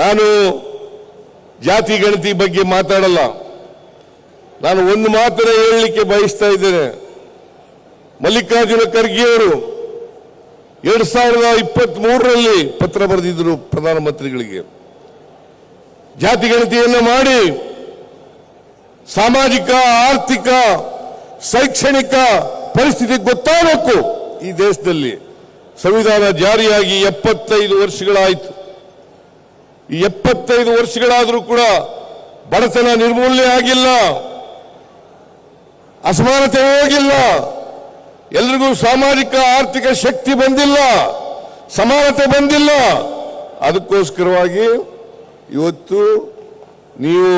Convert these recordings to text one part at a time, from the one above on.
ನಾನು ಜಾತಿ ಗಣತಿ ಬಗ್ಗೆ ಮಾತಾಡಲ್ಲ. ನಾನು ಒಂದು ಮಾತನ್ನ ಹೇಳಲಿಕ್ಕೆ ಬಯಸ್ತಾ ಇದ್ದೇನೆ. ಮಲ್ಲಿಕಾರ್ಜುನ ಖರ್ಗೆ ಅವರು 2023ರಲ್ಲಿ ಪತ್ರ ಬರೆದಿದ್ದರು ಪ್ರಧಾನಮಂತ್ರಿಗಳಿಗೆ. ಜಾತಿ ಗಣತಿಯನ್ನು ಮಾಡಿ ಸಾಮಾಜಿಕ, ಆರ್ಥಿಕ, ಶೈಕ್ಷಣಿಕ ಪರಿಸ್ಥಿತಿ ಗೊತ್ತಾಗಬೇಕು ಈ ದೇಶದಲ್ಲಿ. ಸಂವಿಧಾನ ಜಾರಿಯಾಗಿ 75 ವರ್ಷಗಳಾಯಿತು. ಈ 75 ವರ್ಷಗಳಾದರೂ ಕೂಡ ಬಡತನ ನಿರ್ಮೂಲನೆ ಆಗಿಲ್ಲ, ಅಸಮಾನತೆ ಹೋಗಿಲ್ಲ, ಎಲ್ರಿಗೂ ಸಾಮಾಜಿಕ ಆರ್ಥಿಕ ಶಕ್ತಿ ಬಂದಿಲ್ಲ, ಸಮಾನತೆ ಬಂದಿಲ್ಲ. ಅದಕ್ಕೋಸ್ಕರವಾಗಿ ಇವತ್ತು ನೀವು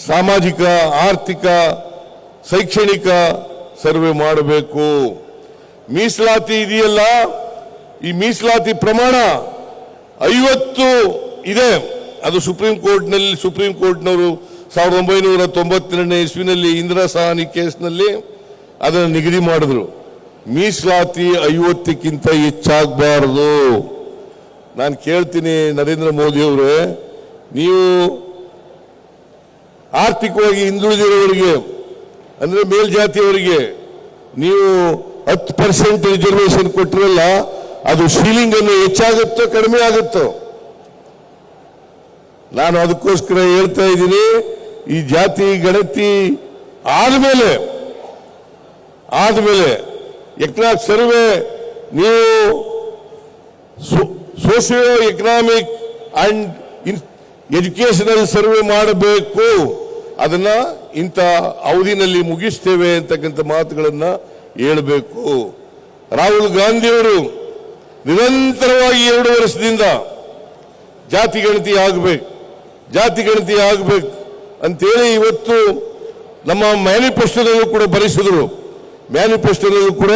ಸಾಮಾಜಿಕ, ಆರ್ಥಿಕ, ಶೈಕ್ಷಣಿಕ ಸರ್ವೆ ಮಾಡಬೇಕು. ಮೀಸಲಾತಿ ಇದೆಯಲ್ಲ, ಈ ಮೀಸಲಾತಿ ಪ್ರಮಾಣ 50 ಇದೆ. ಅದು ಸುಪ್ರೀಂ ಕೋರ್ಟ್ನವರು 1992ನೇ ಇಸ್ವಿನಲ್ಲಿ ಇಂದಿರಾ ಸಹಾನಿ ಕೇಸ್ನಲ್ಲಿ ಅದನ್ನು ನಿಗದಿ ಮಾಡಿದ್ರು. ಮೀಸಲಾತಿ 50ಕ್ಕಿಂತ ಹೆಚ್ಚಾಗಬಾರದು. ನಾನು ಕೇಳ್ತೀನಿ ನರೇಂದ್ರ ಮೋದಿ ಅವರೇ, ನೀವು ಆರ್ಥಿಕವಾಗಿ ಹಿಂದುಳಿದಿರೋರಿಗೆ ಅಂದ್ರೆ ಮೇಲ್ಜಾತಿಯವರಿಗೆ ನೀವು 10% ರಿಸರ್ವೇಶನ್ ಕೊಟ್ಟಿರಲ್ಲ, ಅದು ಸೀಲಿಂಗ್ ಅನ್ನು ಹೆಚ್ಚಾಗುತ್ತೋ ಕಡಿಮೆ ಆಗುತ್ತೋ? ನಾನು ಅದಕ್ಕೋಸ್ಕರ ಹೇಳ್ತಾ ಇದ್ದೀನಿ, ಈ ಜಾತಿ ಗಣತಿ ಆದ್ಮೇಲೆ ಎಕನಾಮಿಕ್ ಸರ್ವೆ ನೀವು socio economic and educational survey ಮಾಡಬೇಕು. ಅದನ್ನ ಇಂಥ ಅವಧಿನಲ್ಲಿ ಮುಗಿಸ್ತೇವೆ ಅಂತಕ್ಕಂಥ ಮಾತುಗಳನ್ನ ಹೇಳಬೇಕು. ರಾಹುಲ್ ಗಾಂಧಿಯವರು ನಿರಂತರವಾಗಿ 2 ವರ್ಷದಿಂದ ಜಾತಿ ಗಣತಿ ಆಗಬೇಕು ಅಂತೇಳಿ ಇವತ್ತು ನಮ್ಮ ಮ್ಯಾನಿಫೆಸ್ಟೋದಲ್ಲೂ ಕೂಡ ಬರೆಸಿದ್ರು. ಮ್ಯಾನಿಫೆಸ್ಟೋದಲ್ಲೂ ಕೂಡ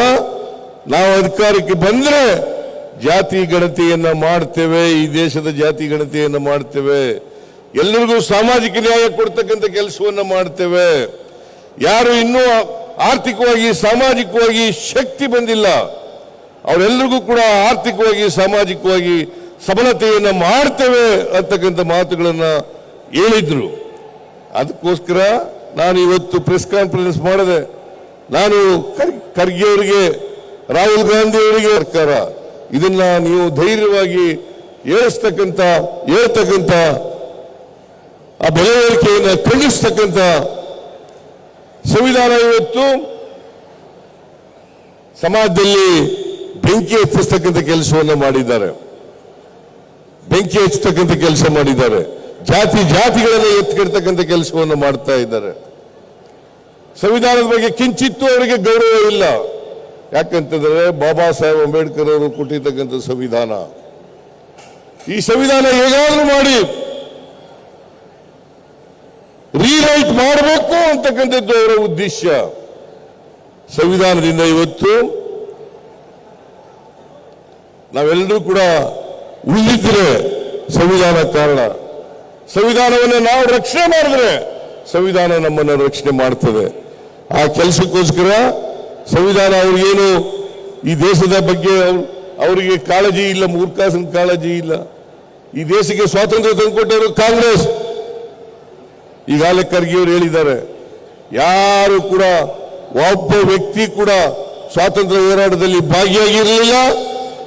ನಾವು ಅಧಿಕಾರಕ್ಕೆ ಬಂದ್ರೆ ಜಾತಿ ಗಣತಿಯನ್ನ ಮಾಡ್ತೇವೆ, ಈ ದೇಶದ ಜಾತಿ ಗಣತಿಯನ್ನ ಮಾಡ್ತೇವೆ, ಎಲ್ಲರಿಗೂ ಸಾಮಾಜಿಕ ನ್ಯಾಯ ಕೊಡ್ತಕ್ಕಂಥ ಕೆಲಸವನ್ನ ಮಾಡ್ತೇವೆ. ಯಾರು ಇನ್ನೂ ಆರ್ಥಿಕವಾಗಿ, ಸಾಮಾಜಿಕವಾಗಿ ಶಕ್ತಿ ಬಂದಿಲ್ಲ ಅವರೆಲ್ಲರಿಗೂ ಕೂಡ ಆರ್ಥಿಕವಾಗಿ, ಸಾಮಾಜಿಕವಾಗಿ ಸಬಲತೆಯನ್ನ ಮಾಡ್ತೇವೆ ಅಂತಕ್ಕಂಥ ಮಾತುಗಳನ್ನ ಹೇಳಿದ್ರು. ಅದಕ್ಕೋಸ್ಕರ ನಾನು ಇವತ್ತು ಪ್ರೆಸ್ ಕಾನ್ಫರೆನ್ಸ್ ಮಾಡಿದೆ. ನಾನು ಖರ್ಗೆ ಅವರಿಗೆ, ರಾಹುಲ್ ಗಾಂಧಿ ಅವರಿಗೆ ಸರ್ಕಾರ ಇದನ್ನ ನೀವು ಧೈರ್ಯವಾಗಿ ಹೇಳ್ತಕ್ಕಂಥ ಆ ಬೆಲೆ ಏರಿಕೆಯನ್ನು ಖಂಡಿಸ್ತಕ್ಕಂಥ ಸಂವಿಧಾನ ಇವತ್ತು ಸಮಾಜದಲ್ಲಿ ಬೆಂಕಿ ಹಚ್ಚಿಸ್ತಕ್ಕಂಥ ಕೆಲಸವನ್ನು ಮಾಡಿದ್ದಾರೆ. ಜಾತಿಗಳನ್ನು ಎತ್ತಿಡ್ತಕ್ಕಂಥ ಕೆಲಸವನ್ನು ಮಾಡ್ತಾ ಇದ್ದಾರೆ. ಸಂವಿಧಾನದ ಬಗ್ಗೆ ಕಿಂಚಿತ್ತೂ ಅವರಿಗೆ ಗೌರವ ಇಲ್ಲ. ಯಾಕಂತಂದ್ರೆ ಬಾಬಾ ಸಾಹೇಬ್ ಅಂಬೇಡ್ಕರ್ ಅವರು ಕೊಟ್ಟಿರ್ತಕ್ಕಂಥ ಸಂವಿಧಾನ. ಈ ಸಂವಿಧಾನ ಹೇಗಾದ್ರೂ ಮಾಡಿ ರೀರೈಟ್ ಮಾಡಬೇಕು ಅಂತಕ್ಕಂಥದ್ದು ಅವರ ಉದ್ದೇಶ. ಸಂವಿಧಾನದಿಂದ ಇವತ್ತು ನಾವೆಲ್ಲರೂ ಕೂಡ ಉಳಿದಿದ್ರೆ ಸಂವಿಧಾನ ಕಾರಣ. ಸಂವಿಧಾನವನ್ನು ನಾವು ರಕ್ಷಣೆ ಮಾಡಿದ್ರೆ ಸಂವಿಧಾನ ನಮ್ಮನ್ನು ರಕ್ಷಣೆ ಮಾಡ್ತದೆ. ಆ ಕೆಲಸಕ್ಕೋಸ್ಕರ ಸಂವಿಧಾನ ಅವ್ರಿಗೇನು ಈ ದೇಶದ ಬಗ್ಗೆ ಅವರಿಗೆ ಕಾಳಜಿ ಇಲ್ಲ, ಮೂರ್ಖಾಸನ ಕಾಳಜಿ ಇಲ್ಲ. ಈ ದೇಶಕ್ಕೆ ಸ್ವಾತಂತ್ರ್ಯ ತಂದುಕೊಟ್ಟವರು ಕಾಂಗ್ರೆಸ್. ಈಗಾಗಲೇ ಖರ್ಗೆ ಅವರು ಹೇಳಿದ್ದಾರೆ, ಯಾರು ಕೂಡ ಒಬ್ಬ ವ್ಯಕ್ತಿ ಕೂಡ ಸ್ವಾತಂತ್ರ್ಯ ಹೋರಾಟದಲ್ಲಿ ಭಾಗಿಯಾಗಿರಲಿಲ್ಲ,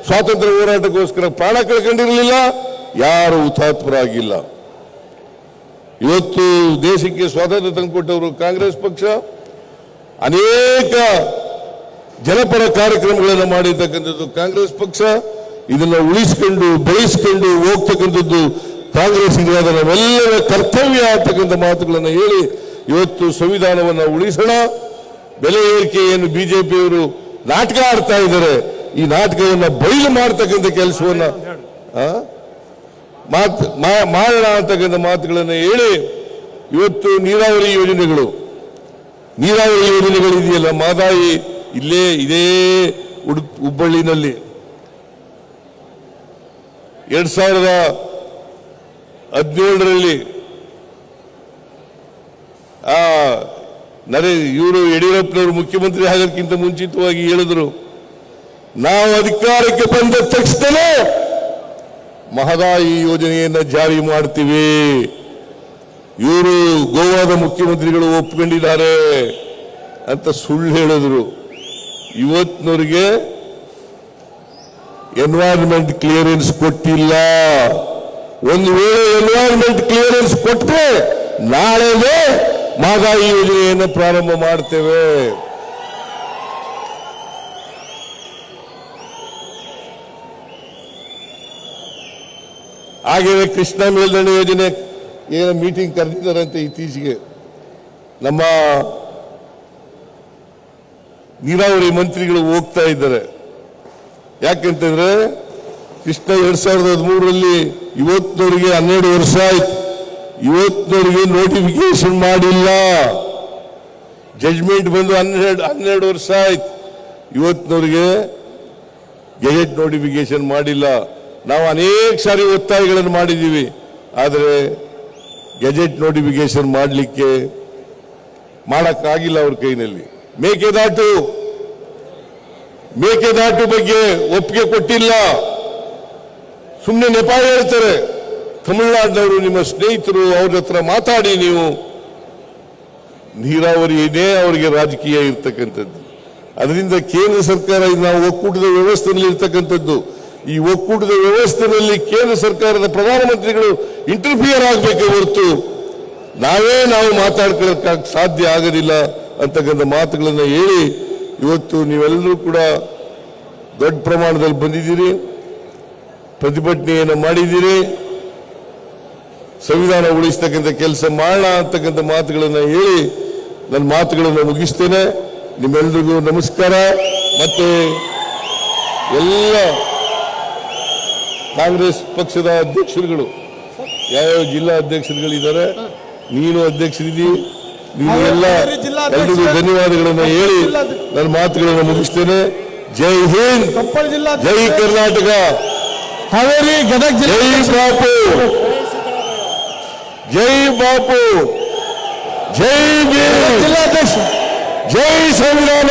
ಸ್ವಾತಂತ್ರ್ಯ ಹೋರಾಟಕ್ಕೋಸ್ಕರ ಪ್ರಾಣ ಕಳ್ಕೊಂಡಿರಲಿಲ್ಲ, ಯಾರು ಹುತಾತ್ಮರಾಗಿಲ್ಲ. ಇವತ್ತು ದೇಶಕ್ಕೆ ಸ್ವಾತಂತ್ರ್ಯ ತಂದುಕೊಟ್ಟವರು ಕಾಂಗ್ರೆಸ್ ಪಕ್ಷ. ಅನೇಕ ಜನಪರ ಕಾರ್ಯಕ್ರಮಗಳನ್ನು ಮಾಡಿರ್ತಕ್ಕಂಥದ್ದು ಕಾಂಗ್ರೆಸ್ ಪಕ್ಷ. ಇದನ್ನ ಉಳಿಸಿಕೊಂಡು ಬೆಳೆಸಿಕೊಂಡು ಹೋಗ್ತಕ್ಕಂಥದ್ದು ಕಾಂಗ್ರೆಸ್ ಇರುವಾಗ ನಾವೆಲ್ಲರ ಕರ್ತವ್ಯ ಅಂತಕ್ಕಂಥ ಮಾತುಗಳನ್ನು ಹೇಳಿ ಇವತ್ತು ಸಂವಿಧಾನವನ್ನು ಉಳಿಸೋಣ. ಬೆಲೆ ಏರಿಕೆಯನ್ನು ಬಿಜೆಪಿಯವರು ನಾಟಕ ಆಡ್ತಾ ಇದ್ದಾರೆ. ಈ ನಾಟಕವನ್ನು ಬಯಲು ಮಾಡ್ತಕ್ಕಂಥ ಕೆಲಸವನ್ನ ಮಾಡೋಣ ಅಂತಕ್ಕಂಥ ಮಾತುಗಳನ್ನು ಹೇಳಿ ಇವತ್ತು ನೀರಾವರಿ ಯೋಜನೆಗಳಿದೆಯಲ್ಲ, ಮಾದಾಯಿ ಇದೇ ಹುಬ್ಬಳ್ಳಿನಲ್ಲಿ 2017ರಲ್ಲಿ ಇವರು ಯಡಿಯೂರಪ್ಪನವರು ಮುಖ್ಯಮಂತ್ರಿ ಆಗೋದಕ್ಕಿಂತ ಮುಂಚಿತವಾಗಿ ಹೇಳಿದ್ರು, ನಾವು ಅಧಿಕಾರಕ್ಕೆ ಬಂದ ತಕ್ಷಣ ಮಹದಾಯಿ ಯೋಜನೆಯನ್ನು ಜಾರಿ ಮಾಡ್ತೀವಿ. ಇವರು ಗೋವಾದ ಮುಖ್ಯಮಂತ್ರಿಗಳು ಒಪ್ಕೊಂಡಿದ್ದಾರೆ ಅಂತ ಸುಳ್ಳು ಹೇಳಿದ್ರು. ಇವತ್ತಿನವರಿಗೆ ಎನ್ವೈರನ್ಮೆಂಟ್ ಕ್ಲಿಯರೆನ್ಸ್ ಕೊಟ್ಟಿಲ್ಲ. ಒಂದು ವೇಳೆ ಎನ್ವೈರನ್ಮೆಂಟ್ ಕ್ಲಿಯರೆನ್ಸ್ ಕೊಟ್ಟರೆ ನಾಳೆನೇ ಮಹದಾಯಿ ಯೋಜನೆಯನ್ನು ಪ್ರಾರಂಭ ಮಾಡ್ತೇವೆ. ಹಾಗೆಯೇ ಕೃಷ್ಣ ಮೇಲ್ದಂಡೆ ಯೋಜನೆ ಏನು ಮೀಟಿಂಗ್ ಕರೆದಿದ್ದಾರಂತೆ ಇತ್ತೀಚೆಗೆ ನಮ್ಮ ನೀರಾವರಿ ಮಂತ್ರಿಗಳು ಹೋಗ್ತಾ ಇದ್ದಾರೆ. ಯಾಕೆಂತಂದ್ರೆ ಕೃಷ್ಣ 2013ರಲ್ಲಿ ಇವತ್ತಿನವರಿಗೆ 12 ವರ್ಷ ಆಯ್ತು. ಇವತ್ತಿನವರಿಗೆ ನೋಟಿಫಿಕೇಶನ್ ಮಾಡಿಲ್ಲ. ಜಡ್ಜ್ಮೆಂಟ್ ಬಂದು 12 ವರ್ಷ ಆಯ್ತು. ಇವತ್ತಿನವರಿಗೆ ಗೆಜೆಟ್ ನೋಟಿಫಿಕೇಶನ್ ಮಾಡಿಲ್ಲ. ನಾವು ಅನೇಕ ಸಾರಿ ಒತ್ತಾಯಗಳನ್ನು ಮಾಡಿದ್ದೀವಿ. ಆದರೆ ಗೆಜೆಟ್ ನೋಟಿಫಿಕೇಶನ್ ಮಾಡಕ್ಕಾಗಿಲ್ಲ ಅವ್ರ ಕೈನಲ್ಲಿ. ಮೇಕೆದಾಟು ಬಗ್ಗೆ ಒಪ್ಪಿಗೆ ಕೊಟ್ಟಿಲ್ಲ. ಸುಮ್ಮನೆ ನೆಪ ಹೇಳ್ತಾರೆ. ತಮಿಳುನಾಡಿನವರು ನಿಮ್ಮ ಸ್ನೇಹಿತರು, ಅವ್ರ ಹತ್ರ ಮಾತಾಡಿ. ನೀವು ನೀರಾವರಿಯೇ ಅವರಿಗೆ ರಾಜಕೀಯ ಇರ್ತಕ್ಕಂಥದ್ದು. ಅದರಿಂದ ಕೇಂದ್ರ ಸರ್ಕಾರ ನಾವು ಒಕ್ಕೂಟದ ವ್ಯವಸ್ಥೆಯಲ್ಲಿ ಇರ್ತಕ್ಕಂಥದ್ದು. ಈ ಒಕ್ಕೂಟದ ವ್ಯವಸ್ಥೆಯಲ್ಲಿ ಕೇಂದ್ರ ಸರ್ಕಾರದ ಪ್ರಧಾನಮಂತ್ರಿಗಳು ಇಂಟರ್ಫಿಯರ್ ಆಗಬೇಕೆ ಹೊರತು ನಾವು ಮಾತಾಡ್ಕೊಳ್ಳೋಕೆ ಸಾಧ್ಯ ಆಗೋದಿಲ್ಲ ಅಂತಕ್ಕಂಥ ಮಾತುಗಳನ್ನು ಹೇಳಿ ಇವತ್ತು ನೀವೆಲ್ಲರೂ ಕೂಡ ದೊಡ್ಡ ಪ್ರಮಾಣದಲ್ಲಿ ಬಂದಿದ್ದೀರಿ, ಪ್ರತಿಭಟನೆಯನ್ನು ಮಾಡಿದ್ದೀರಿ. ಸಂವಿಧಾನ ಉಳಿಸ್ತಕ್ಕಂಥ ಕೆಲಸ ಮಾಡೋಣ ಅಂತಕ್ಕಂಥ ಮಾತುಗಳನ್ನು ಹೇಳಿ ನನ್ನ ಮಾತುಗಳನ್ನು ಮುಗಿಸ್ತೇನೆ. ನಿಮ್ಮೆಲ್ಲರಿಗೂ ನಮಸ್ಕಾರ. ಮತ್ತೆ ಎಲ್ಲ ಕಾಂಗ್ರೆಸ್ ಪಕ್ಷದ ಅಧ್ಯಕ್ಷರುಗಳು, ಯಾವ್ಯಾವ ಜಿಲ್ಲಾ ಅಧ್ಯಕ್ಷರುಗಳಿದ್ದಾರೆ, ನೀನು ಅಧ್ಯಕ್ಷರಿದ್ದೀ, ನೀವು ಎಲ್ಲರಿಗೂ ಧನ್ಯವಾದಗಳನ್ನು ಹೇಳಿ ನನ್ನ ಮಾತುಗಳನ್ನು ಮುಗಿಸ್ತೇನೆ. ಜೈ ಹಿಂದ್, ಜೈ ಕರ್ನಾಟಕ, ಹಾವೇರಿ, ಗದಗ ಜಿಲ್ಲೆ, ಜೈ ಬಾಪು, ಜೈ ಬಾಪು, ಜೈ ಭೀಮ್, ಜಿಲ್ಲಾಧ್ಯಕ್ಷ, ಜೈ ಸಂವಿಧಾನ.